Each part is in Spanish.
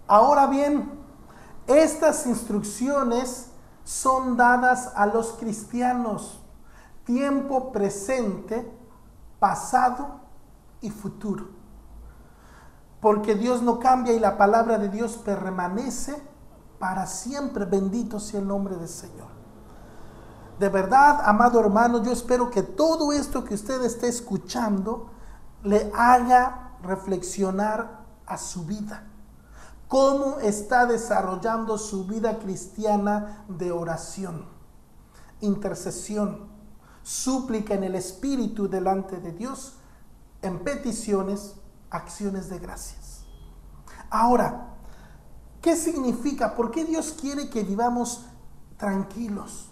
Ahora bien, estas instrucciones son dadas a los cristianos, tiempo presente, pasado y futuro. Porque Dios no cambia y la palabra de Dios permanece para siempre. Bendito sea el nombre del Señor. De verdad, amado hermano, yo espero que todo esto que usted esté escuchando le haga reflexionar a su vida. ¿Cómo está desarrollando su vida cristiana de oración, intercesión, súplica en el Espíritu delante de Dios, en peticiones, acciones de gracias? Ahora, ¿qué significa? ¿Por qué Dios quiere que vivamos tranquilos?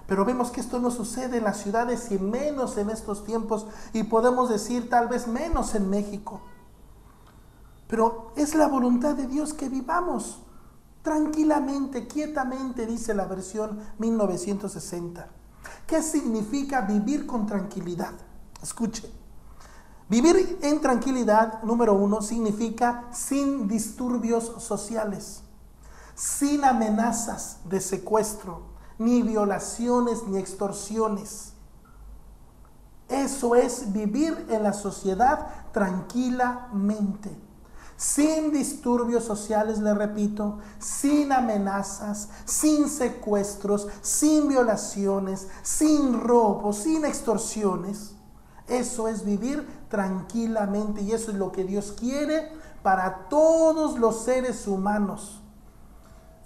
Pero vemos que esto no sucede en las ciudades y menos en estos tiempos, y podemos decir tal vez menos en México. Pero es la voluntad de Dios que vivamos tranquilamente, quietamente, dice la versión 1960. ¿Qué significa vivir con tranquilidad? Escuche. Vivir en tranquilidad, número 1, significa sin disturbios sociales, sin amenazas de secuestro, ni violaciones, ni extorsiones. Eso es vivir en la sociedad tranquilamente, sin disturbios sociales, le repito, sin amenazas, sin secuestros, sin violaciones, sin robos, sin extorsiones. Eso es vivir tranquilamente, y eso es lo que Dios quiere para todos los seres humanos,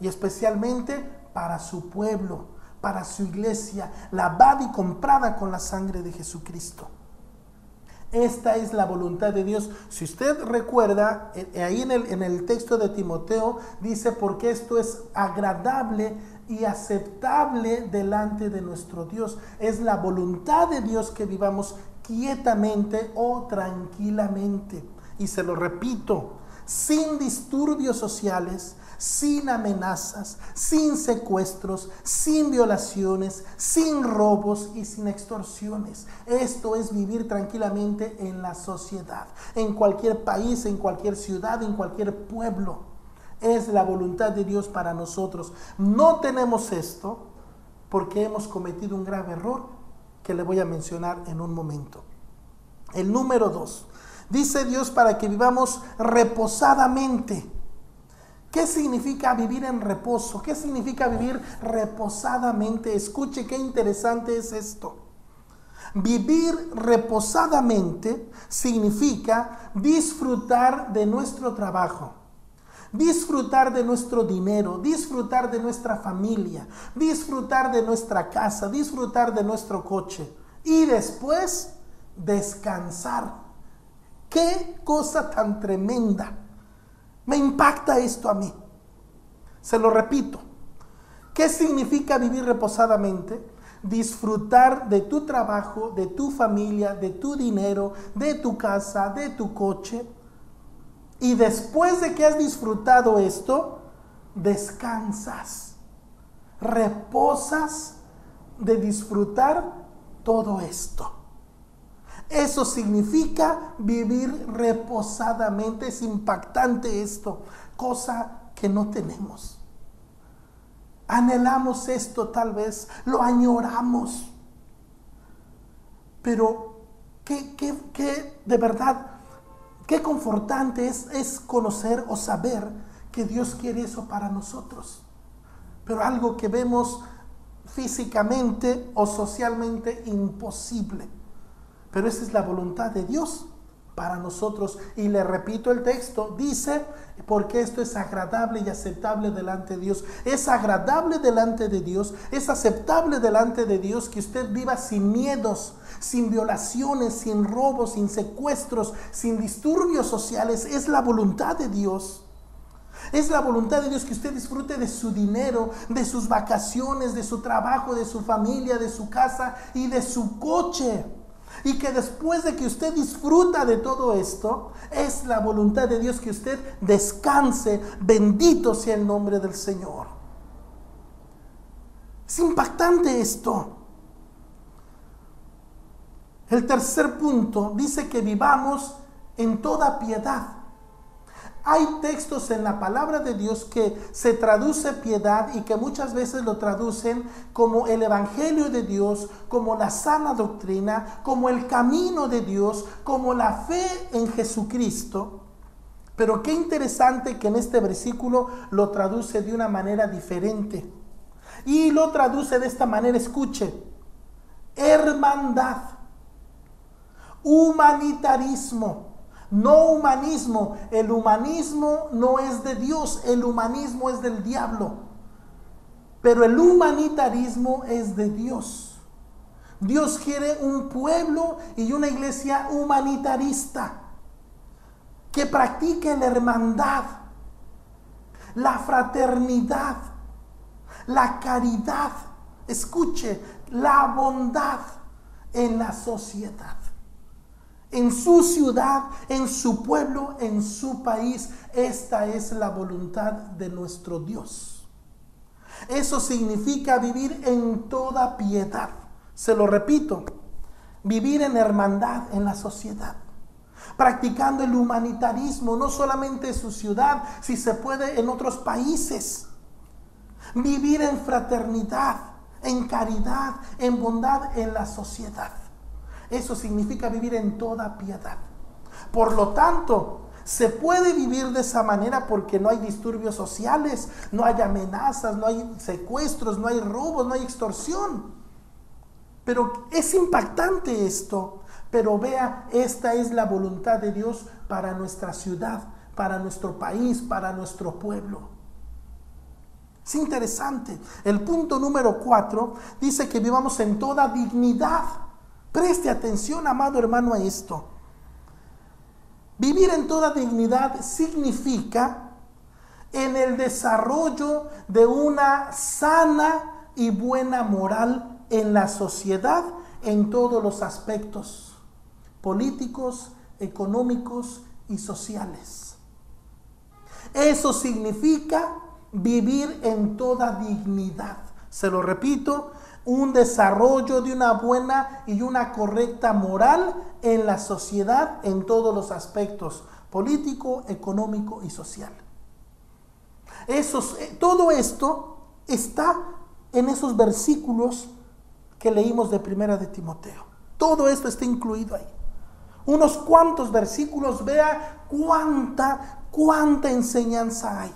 y especialmente para su pueblo, para su iglesia, lavada y comprada con la sangre de Jesucristo. Esta es la voluntad de Dios. Si usted recuerda, ahí en el texto de Timoteo dice, porque esto es agradable y aceptable delante de nuestro Dios. Es la voluntad de Dios que vivamos quietamente o tranquilamente. Y se lo repito, sin disturbios sociales, sin amenazas, sin secuestros, sin violaciones, sin robos y sin extorsiones. Esto es vivir tranquilamente en la sociedad, en cualquier país, en cualquier ciudad, en cualquier pueblo. Es la voluntad de Dios para nosotros. No tenemos esto porque hemos cometido un grave error que le voy a mencionar en un momento. El número 2. Dice Dios para que vivamos reposadamente. ¿Qué significa vivir en reposo? ¿Qué significa vivir reposadamente? Escuche qué interesante es esto. Vivir reposadamente significa disfrutar de nuestro trabajo, disfrutar de nuestro dinero, disfrutar de nuestra familia, disfrutar de nuestra casa, disfrutar de nuestro coche y después descansar. ¡Qué cosa tan tremenda! Me impacta esto a mí. Se lo repito. ¿Qué significa vivir reposadamente? Disfrutar de tu trabajo, de tu familia, de tu dinero, de tu casa, de tu coche. Y después de que has disfrutado esto, descansas. Reposas de disfrutar todo esto. Eso significa vivir reposadamente. Es impactante esto, cosa que no tenemos. Anhelamos esto tal vez, lo añoramos. Pero de verdad, qué confortante es conocer o saber que Dios quiere eso para nosotros. Pero algo que vemos físicamente o socialmente imposible. Pero esa es la voluntad de Dios para nosotros. Y le repito el texto, dice, porque esto es agradable y aceptable delante de Dios. Es agradable delante de Dios, es aceptable delante de Dios que usted viva sin miedos, sin violaciones, sin robos, sin secuestros, sin disturbios sociales. Es la voluntad de Dios. Es la voluntad de Dios que usted disfrute de su dinero, de sus vacaciones, de su trabajo, de su familia, de su casa y de su coche. Y que después de que usted disfruta de todo esto, es la voluntad de Dios que usted descanse. Bendito sea el nombre del Señor. Es impactante esto. El tercer punto dice que vivamos en toda piedad. Hay textos en la palabra de Dios que se traduce piedad y que muchas veces lo traducen como el evangelio de Dios, como la sana doctrina, como el camino de Dios, como la fe en Jesucristo. Pero qué interesante que en este versículo lo traduce de una manera diferente. Y lo traduce de esta manera, escuche: hermandad, humanitarismo, no humanismo. El humanismo no es de Dios, el humanismo es del diablo. Pero el humanitarismo es de Dios. Dios quiere un pueblo y una iglesia humanitarista que practique la hermandad, la fraternidad, la caridad, escuche, la bondad en la sociedad, en su ciudad, en su pueblo, en su país. Esta es la voluntad de nuestro Dios. Eso significa vivir en toda piedad. Se lo repito, vivir en hermandad en la sociedad, practicando el humanitarismo, no solamente en su ciudad, si se puede en otros países. Vivir en fraternidad, en caridad, en bondad en la sociedad. Eso significa vivir en toda piedad. Por lo tanto, se puede vivir de esa manera porque no hay disturbios sociales, no hay amenazas, no hay secuestros, no hay robos, no hay extorsión. Pero es impactante esto. Pero vea, esta es la voluntad de Dios para nuestra ciudad, para nuestro país, para nuestro pueblo. Es interesante. El punto número 4 dice que vivamos en toda dignidad. Preste atención, amado hermano, a esto. Vivir en toda dignidad significa en el desarrollo de una sana y buena moral en la sociedad en todos los aspectos políticos, económicos y sociales. Eso significa vivir en toda dignidad. Se lo repito, un desarrollo de una buena y una correcta moral en la sociedad en todos los aspectos político, económico y social. Todo esto está en esos versículos que leímos de Primera de Timoteo. Todo esto está incluido ahí. Unos cuantos versículos, vea cuánta enseñanza hay.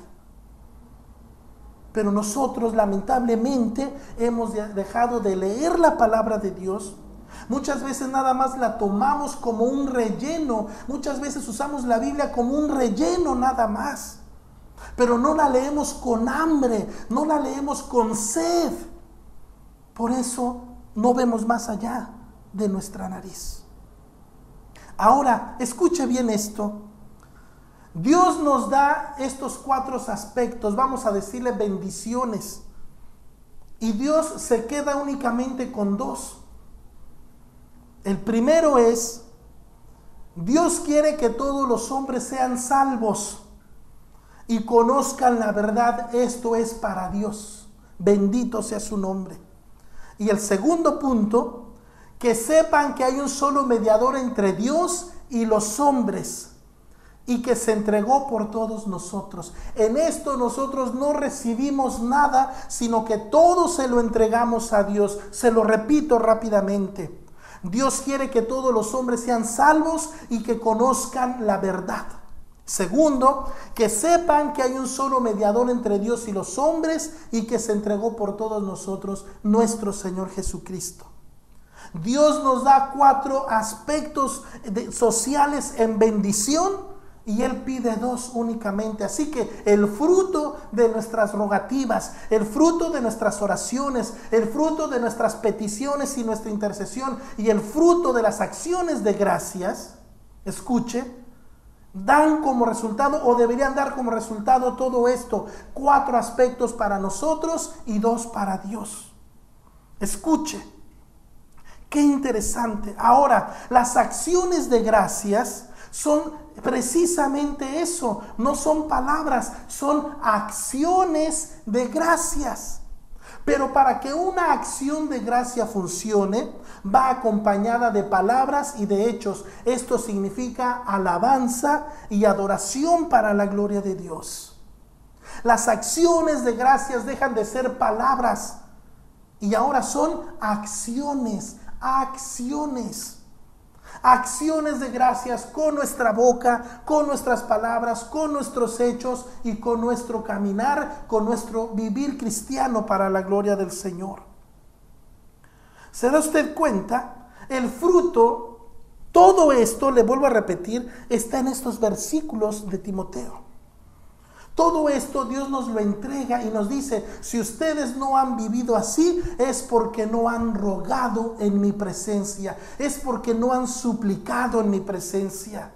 Pero nosotros lamentablemente hemos dejado de leer la palabra de Dios. Muchas veces nada más la tomamos como un relleno. Muchas veces usamos la Biblia como un relleno nada más. Pero no la leemos con hambre, no la leemos con sed. Por eso no vemos más allá de nuestra nariz. Ahora, escuche bien esto. Dios nos da estos 4 aspectos, vamos a decirle bendiciones. Y Dios se queda únicamente con 2. El primero es, Dios quiere que todos los hombres sean salvos y conozcan la verdad. Esto es para Dios. Bendito sea su nombre. Y el segundo punto, que sepan que hay un solo mediador entre Dios y los hombres, y que se entregó por todos nosotros. En esto nosotros no recibimos nada, sino que todo se lo entregamos a Dios. Se lo repito rápidamente. Dios quiere que todos los hombres sean salvos y que conozcan la verdad. Segundo, que sepan que hay un solo mediador entre Dios y los hombres y que se entregó por todos nosotros, nuestro Señor Jesucristo. Dios nos da 4 aspectos sociales en bendición y Él pide 2 únicamente. Así que el fruto de nuestras rogativas, el fruto de nuestras oraciones, el fruto de nuestras peticiones y nuestra intercesión y el fruto de las acciones de gracias, escuche, dan como resultado o deberían dar como resultado todo esto: 4 aspectos para nosotros y 2 para Dios. Escuche, qué interesante. Ahora, las acciones de gracias son precisamente eso, no son palabras, son acciones de gracias. Pero para que una acción de gracia funcione, va acompañada de palabras y de hechos. Esto significa alabanza y adoración para la gloria de Dios. Las acciones de gracias dejan de ser palabras y ahora son acciones, acciones de gracias con nuestra boca, con nuestras palabras, con nuestros hechos y con nuestro caminar, con nuestro vivir cristiano para la gloria del Señor. ¿Se da usted cuenta? El fruto, todo esto, le vuelvo a repetir, está en estos versículos de Timoteo. Todo esto Dios nos lo entrega y nos dice, si ustedes no han vivido así, es porque no han rogado en mi presencia, es porque no han suplicado en mi presencia,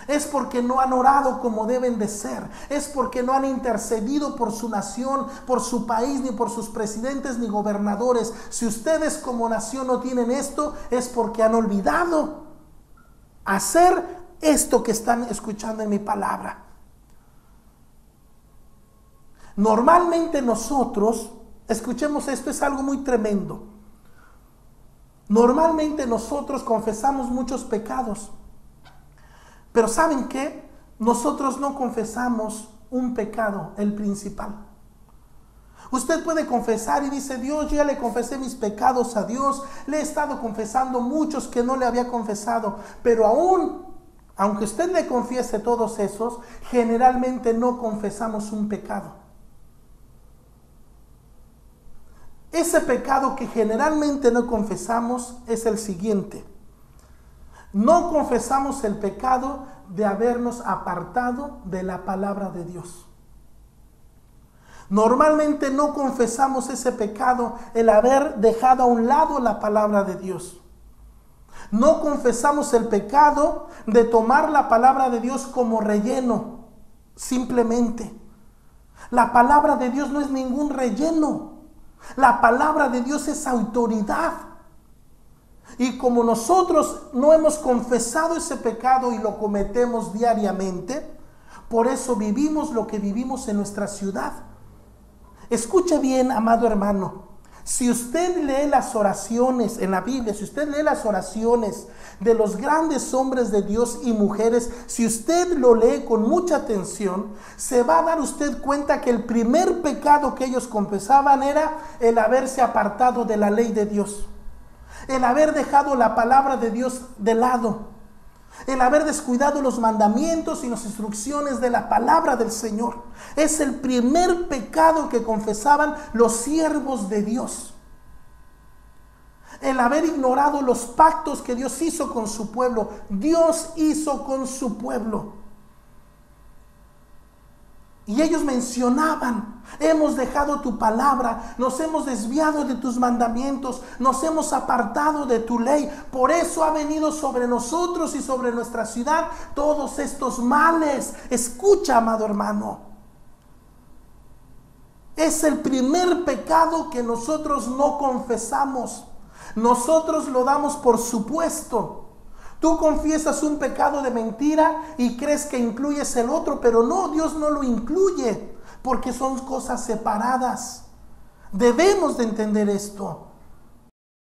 es porque no han orado como deben de ser, es porque no han intercedido por su nación, por su país, ni por sus presidentes ni gobernadores. Si ustedes como nación no tienen esto, es porque han olvidado hacer esto que están escuchando en mi palabra. Normalmente nosotros, escuchemos esto, es algo muy tremendo. Normalmente nosotros confesamos muchos pecados. Pero ¿saben qué? Nosotros no confesamos un pecado, el principal. Usted puede confesar y dice, Dios, yo ya le confesé mis pecados a Dios. Le he estado confesando muchos que no le había confesado. Pero aunque usted le confiese todos esos, generalmente no confesamos un pecado. Ese pecado que generalmente no confesamos es el siguiente. No confesamos el pecado de habernos apartado de la palabra de Dios. Normalmente no confesamos ese pecado, el haber dejado a un lado la palabra de Dios. No confesamos el pecado de tomar la palabra de Dios como relleno, simplemente. La palabra de Dios no es ningún relleno. La palabra de Dios es autoridad. Y como nosotros no hemos confesado ese pecado y lo cometemos diariamente, por eso vivimos lo que vivimos en nuestra ciudad. Escuche bien, amado hermano. Si usted lee las oraciones en la Biblia, si usted lee las oraciones de los grandes hombres de Dios y mujeres, si usted lo lee con mucha atención, se va a dar usted cuenta que el primer pecado que ellos confesaban era el haberse apartado de la ley de Dios, el haber dejado la palabra de Dios de lado, el haber descuidado los mandamientos y las instrucciones de la palabra del Señor. Es el primer pecado que confesaban los siervos de Dios. El haber ignorado los pactos que Dios hizo con su pueblo. Dios hizo con su pueblo. Y ellos mencionaban, hemos dejado tu palabra, nos hemos desviado de tus mandamientos, nos hemos apartado de tu ley. Por eso ha venido sobre nosotros y sobre nuestra ciudad todos estos males. Escucha, amado hermano. Es el primer pecado que nosotros no confesamos. Nosotros lo damos por supuesto. Tú confiesas un pecado de mentira y crees que incluyes el otro, pero no, Dios no lo incluye, porque son cosas separadas. Debemos de entender esto.